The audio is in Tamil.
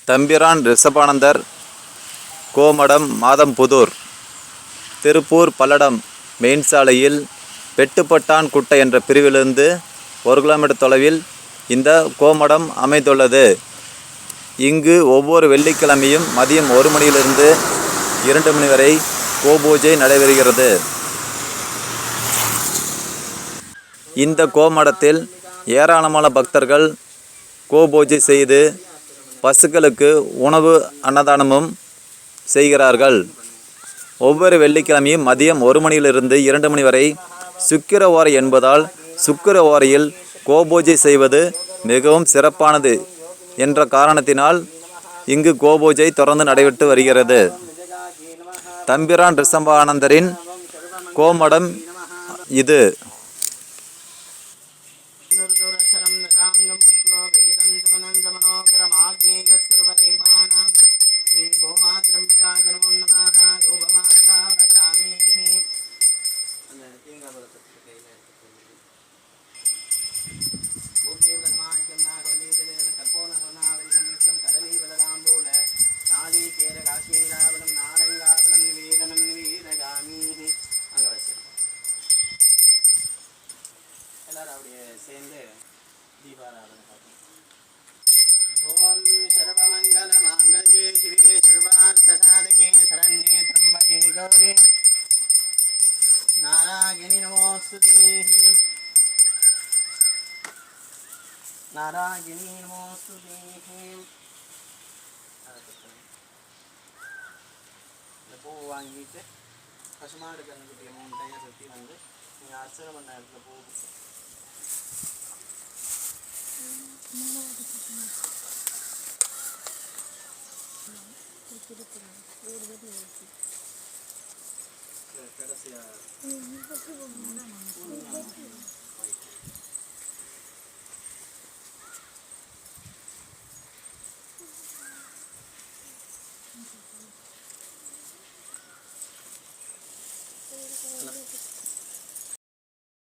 தம்பிரான் ரிஷபானந்தர் கோமடம் மாதம்புதூர் திருப்பூர் பல்லடம் மெயின் சாலையில் பெட்டுப்பட்டான் குட்டை என்ற பிரிவிலிருந்து 1 கிலோமீட்டர் தொலைவில் இந்த கோமடம் அமைந்துள்ளது. இங்கு ஒவ்வொரு வெள்ளிக்கிழமையும் மதியம் 1 மணியிலிருந்து 2 மணி வரை கோபூஜை நடைபெறுகிறது. இந்த கோமடத்தில் ஏராளமான பக்தர்கள் கோபூஜை செய்து பசுக்களுக்கு உணவு அன்னதானமும் செய்கிறார்கள். ஒவ்வொரு வெள்ளிக்கிழமையும் மதியம் 1 மணியிலிருந்து 2 மணி வரை சுக்கிர ஓரை என்பதால் சுக்கிர ஓரையில் கோபூஜை செய்வது மிகவும் சிறப்பானது என்ற காரணத்தினால் இங்கு கோபூஜை தொடர்ந்து நடைபெற்று வருகிறது. தம்பிரான் ரிஷபானந்தரின் கோமடம் இது. சேர்ந்து தீபாராதனை பார்க்கணும். ஓம் சர்வமங்கல மாங்கல்யே சிவே சர்வார்த்த சாதகே சரண்யே த்ரம்பகே கௌரி நாராயணி நமோஸ்துதே. நாராயணி நமோஸ்துதே. இந்த பூ வாங்கிட்டு பசுமாடு கண்ணுக்குட்டிய 3 டைம் சுற்றி வந்து நீங்கள் அர்ச்சனை பண்ண இடத்துல பூ கடைசியா